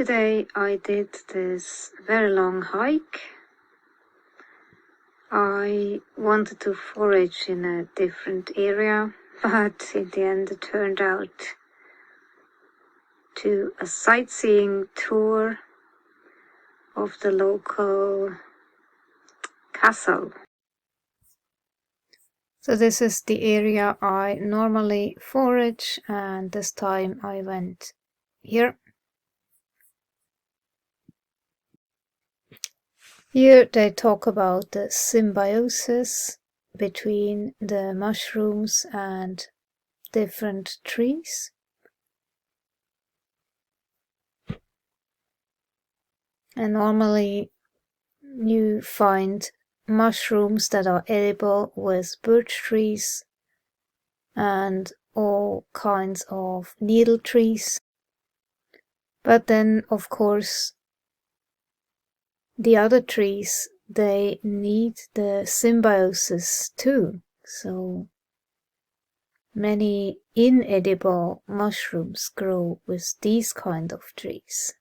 Today I did this very long hike. I wanted to forage in a different area, but in the end it turned out to a sightseeing tour of the local castle. So this is the area I normally forage, and this time I went here. Here they talk about the symbiosis between the mushrooms and different trees. And normally you find mushrooms that are edible with birch trees and all kinds of needle trees. But then, of course, the other trees, they need the symbiosis too. So many inedible mushrooms grow with these kind of trees.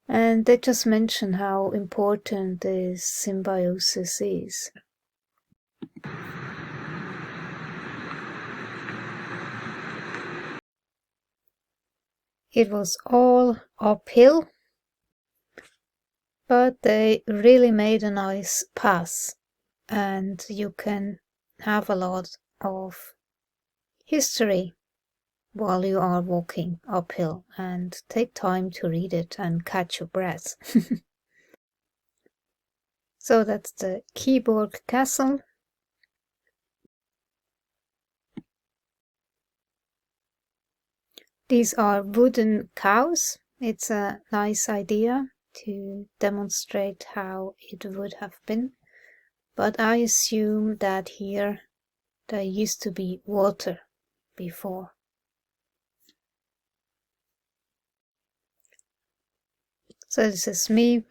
And they just mention how important this symbiosis is. It was all uphill, but they really made a nice path, and you can have a lot of history while you are walking uphill, and take time to read it and catch your breath. So that's the Kiborg Castle. These are wooden cows. It's a nice idea to demonstrate how it would have been, but I assume that here there used to be water before. So this is me,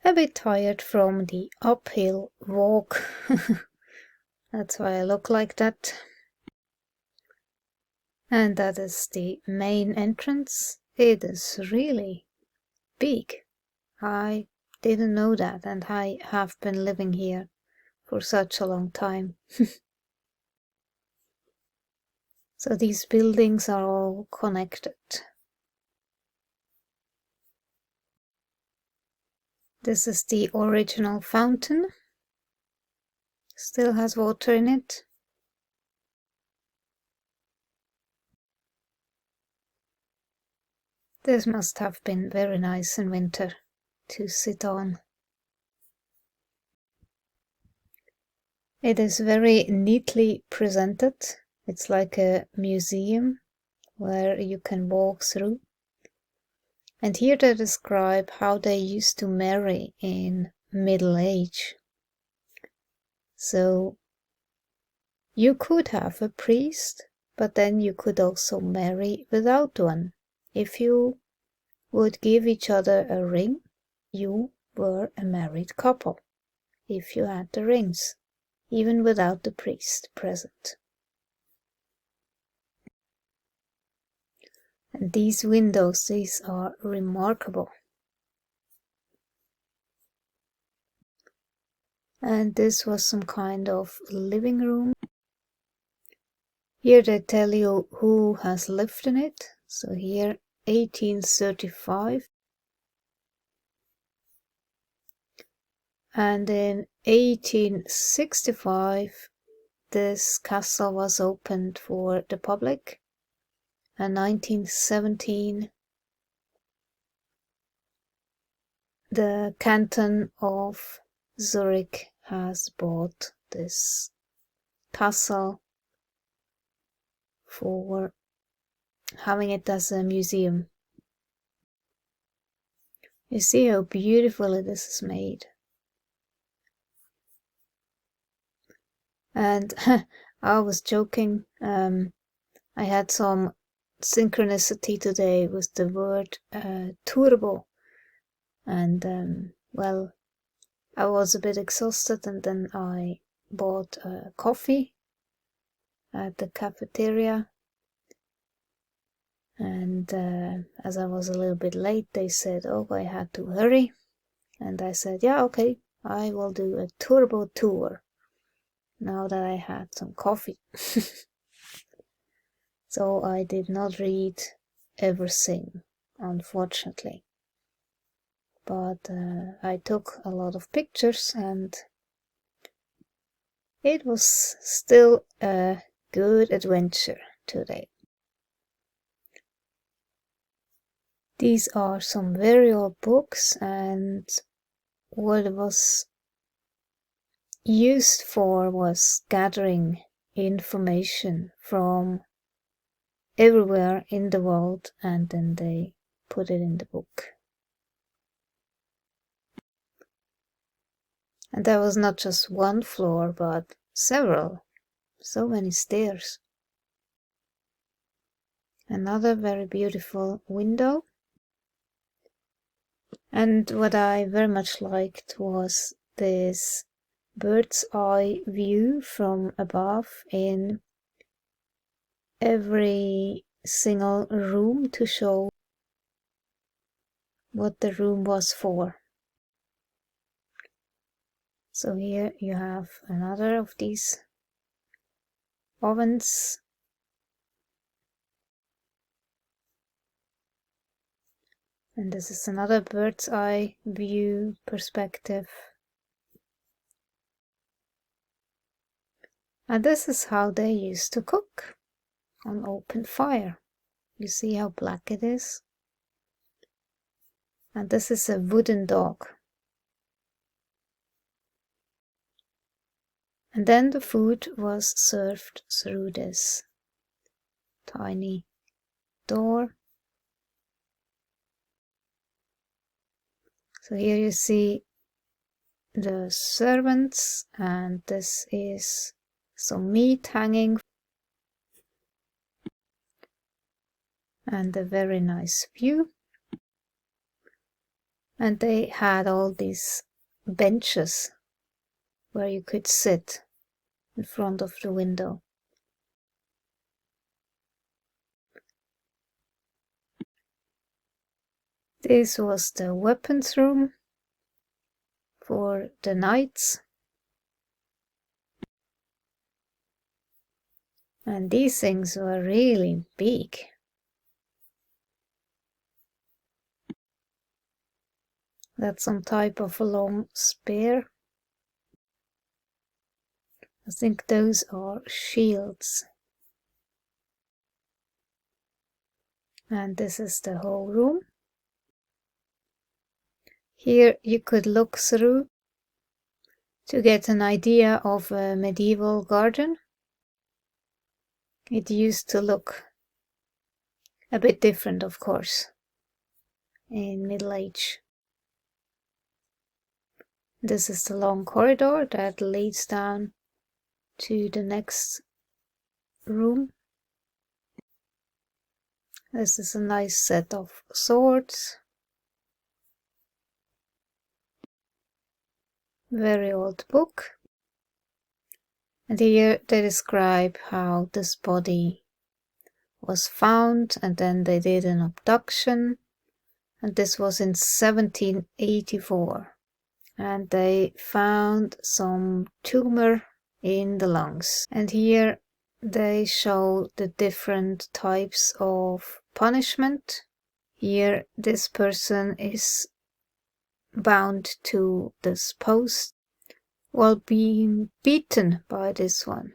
a bit tired from the uphill walk. That's why I look like that. And that is the main entrance. It is really big. I didn't know that, and I have been living here for such a long time. So these buildings are all connected. This is the original fountain. Still has water in it. This must have been very nice in winter to sit on. It is very neatly presented. It's like a museum where you can walk through. And here they describe how they used to marry in Middle Age. So you could have a priest, but then you could also marry without one. If you would give each other a ring, you were a married couple, if you had the rings, even without the priest present. And these windows, these are remarkable. And this was some kind of living room. Here they tell you who has lived in it. So here, 1835. And in 1865, this castle was opened for the public. And 1917, the canton of Zurich has bought this castle for having it as a museum. You see how beautifully this is made. And I was joking, I had some synchronicity today with the word turbo, and well, I was a bit exhausted, and then I bought coffee at the cafeteria, And as I was a little bit late, they said, oh, I had to hurry. And I said, yeah, okay, I will do a turbo tour now that I had some coffee. So I did not read everything, unfortunately. But I took a lot of pictures and it was still a good adventure today. These are some very old books, and what it was used for was gathering information from everywhere in the world, and then they put it in the book. And there was not just one floor, but several. So many stairs. Another very beautiful window. And what I very much liked was this bird's eye view from above in every single room to show what the room was for. So here you have another of these ovens. And this is another bird's eye view perspective. And this is how they used to cook, on open fire. You see how black it is? And this is a wooden dog. And then the food was served through this tiny door. So here you see the servants, and this is some meat hanging, and a very nice view. And they had all these benches where you could sit in front of the window. This was the weapons room for the knights. And these things were really big. That's some type of a long spear. I think those are shields. And this is the whole room. Here you could look through to get an idea of a medieval garden. It used to look a bit different, of course, in Middle Age. This is the long corridor that leads down to the next room. This is a nice set of swords. Very old book. And here they describe how this body was found, and then they did an abduction. And this was in 1784. And they found some tumor in the lungs. And here they show the different types of punishment. Here this person is bound to this post while being beaten by this one.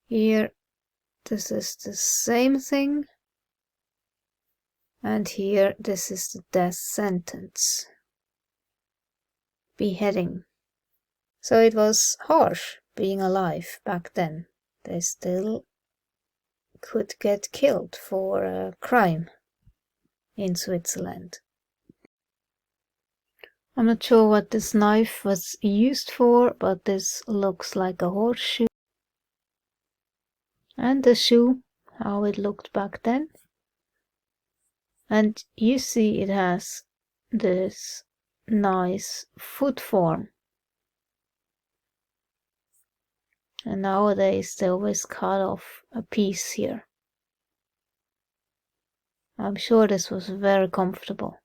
Here this is the same thing. And here this is the death sentence. Beheading. So it was harsh being alive back then. They still could get killed for a crime in Switzerland. I'm not sure what this knife was used for, but this looks like a horseshoe. And the shoe, how it looked back then. And you see it has this nice foot form. And nowadays they always cut off a piece here. I'm sure this was very comfortable.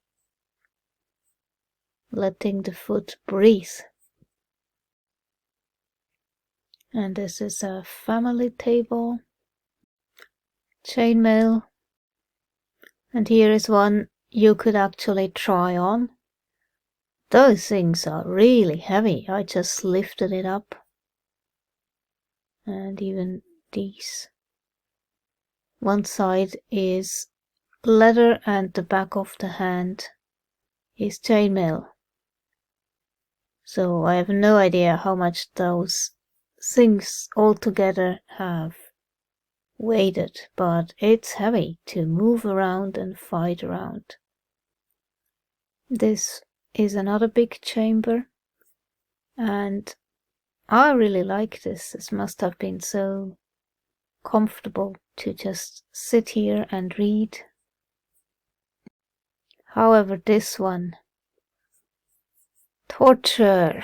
Letting the foot breathe. And this is a family table. Chainmail. And here is one you could actually try on. Those things are really heavy. I just lifted it up. And even these. One side is leather and the back of the hand is chainmail. So I have no idea how much those things altogether have weighted, but it's heavy to move around and fight around. This is another big chamber, and I really like this. This must have been so comfortable to just sit here and read. However, this one, torture.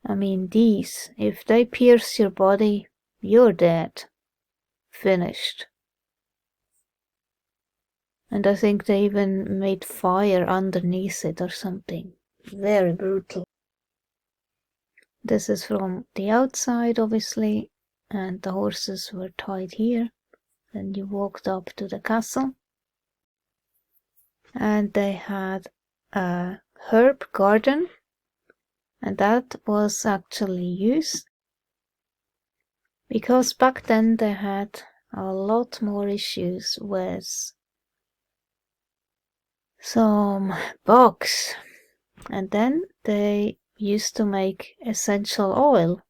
I mean, these, if they pierce your body, you're dead. Finished. And I think they even made fire underneath it or something. Very brutal. This is from the outside, obviously, and the horses were tied here. Then you walked up to the castle. And they had a herb garden, and that was actually used because back then they had a lot more issues with some bugs, and then they used to make essential oil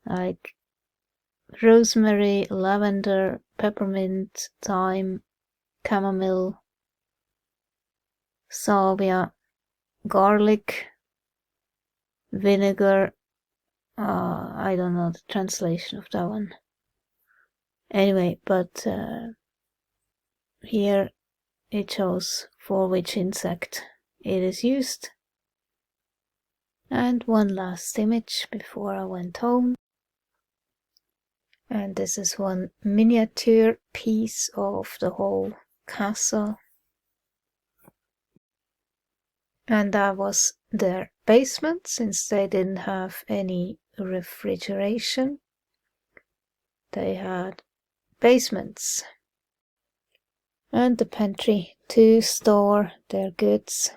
like rosemary, lavender, peppermint, thyme, chamomile, salvia, garlic, vinegar. I don't know the translation of that one. Anyway, but here it shows for which insect it is used. And one last image before I went home. And this is one miniature piece of the whole castle. And that was their basement, since they didn't have any refrigeration. They had basements. And the pantry to store their goods.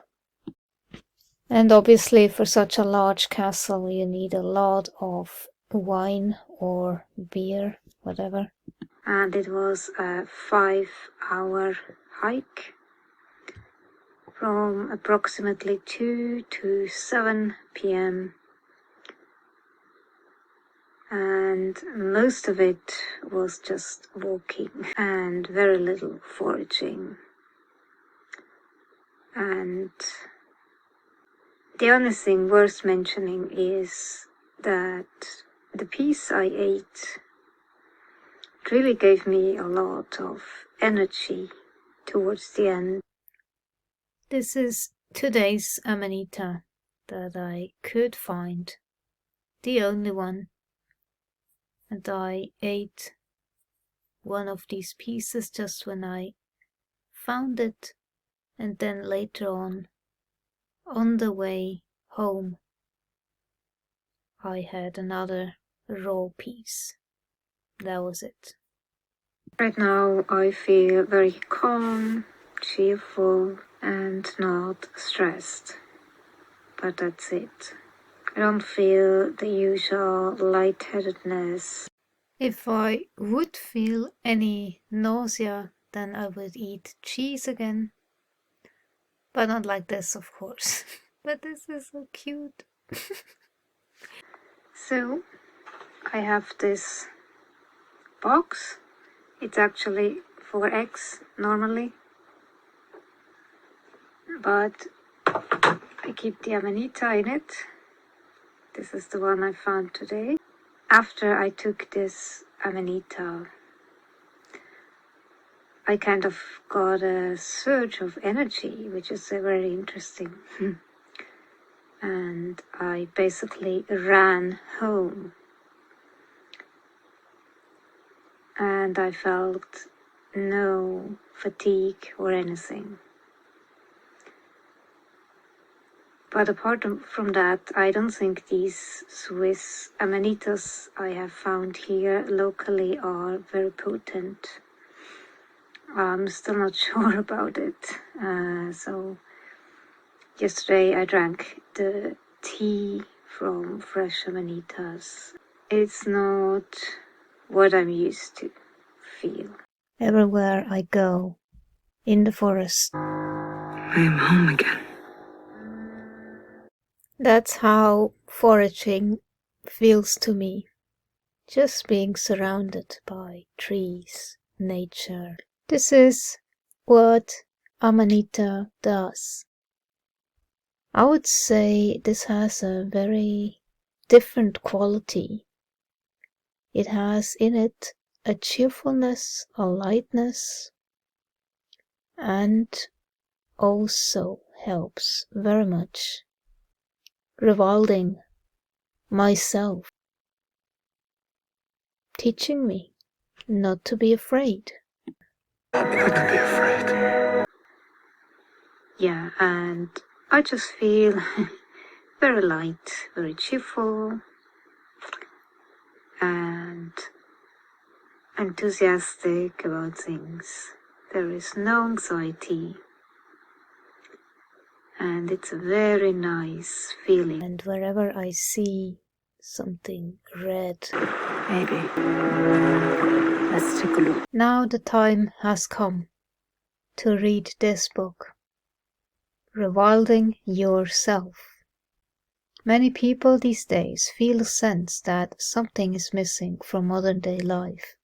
And obviously for such a large castle you need a lot of wine or beer, whatever. And it was a 5-hour hike from approximately 2 to 7 p.m. And most of it was just walking and very little foraging. And the only thing worth mentioning is that the piece I ate really gave me a lot of energy towards the end. This is today's Amanita that I could find, the only one. And I ate one of these pieces just when I found it, and then later on the way home, I had another raw piece. That was it. Right now I feel very calm, cheerful, and not stressed. But that's it. I don't feel the usual lightheadedness. If I would feel any nausea, then I would eat cheese again. But not like this, of course. But this is so cute. So, I have this box. It's actually 4 eggs normally. But I keep the Amanita in it. This is the one I found today. After I took this Amanita, I kind of got a surge of energy, which is very interesting. And I basically ran home. And I felt no fatigue or anything. But apart from that, I don't think these Swiss amanitas I have found here locally are very potent. I'm still not sure about it. So yesterday I drank the tea from Fresh Amanitas. It's not what I'm used to feel. Everywhere I go, in the forest, I am home again. That's how foraging feels to me. Just being surrounded by trees, nature. This is what Amanita does. I would say this has a very different quality. It has in it a cheerfulness, a lightness, and also helps very much rewilding myself, teaching me not to be afraid. Not to be afraid. Yeah, and I just feel very light, very cheerful, and enthusiastic about things. There is no anxiety, and it's a very nice feeling. And wherever I see something red, maybe let's take a look. Now the time has come to read this book, Rewilding Yourself. Many people these days feel a sense that something is missing from modern day life.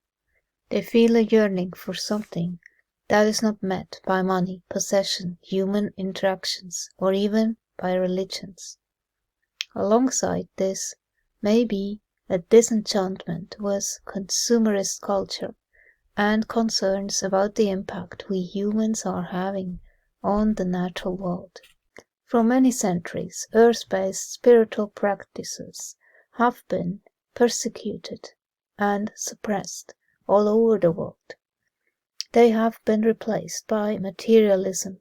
They feel a yearning for something that is not met by money, possession, human interactions, or even by religions. Alongside this may be a disenchantment with consumerist culture and concerns about the impact we humans are having on the natural world. For many centuries, earth-based spiritual practices have been persecuted and suppressed all over the world. They have been replaced by materialism,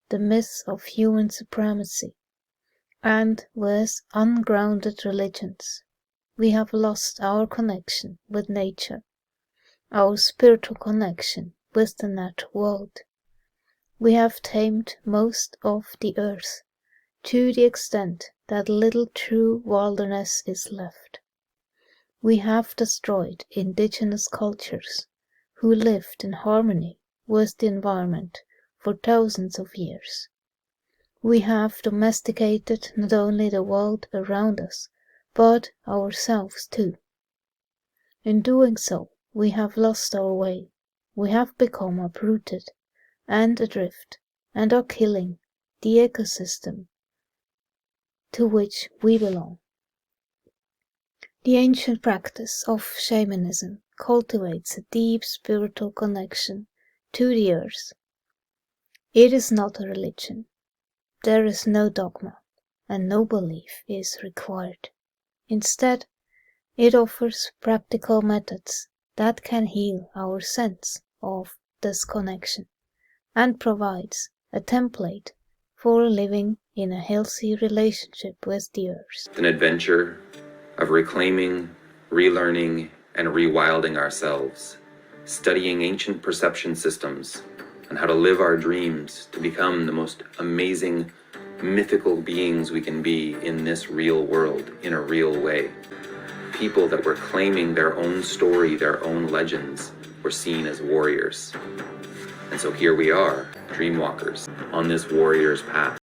the myth of human supremacy, and with ungrounded religions. We have lost our connection with nature, our spiritual connection with the natural world. We have tamed most of the earth to the extent that little true wilderness is left. We have destroyed indigenous cultures who lived in harmony with the environment for thousands of years. We have domesticated not only the world around us, but ourselves too. In doing so, we have lost our way. We have become uprooted and adrift, and are killing the ecosystem to which we belong. The ancient practice of shamanism cultivates a deep spiritual connection to the earth. It is not a religion. There is no dogma, and no belief is required. Instead, it offers practical methods that can heal our sense of disconnection, and provides a template for living in a healthy relationship with the earth. An adventure of reclaiming, relearning, and rewilding ourselves, studying ancient perception systems and how to live our dreams to become the most amazing, mythical beings we can be in this real world in a real way. People that were claiming their own story, their own legends, were seen as warriors. And so here we are, dreamwalkers, on this warrior's path.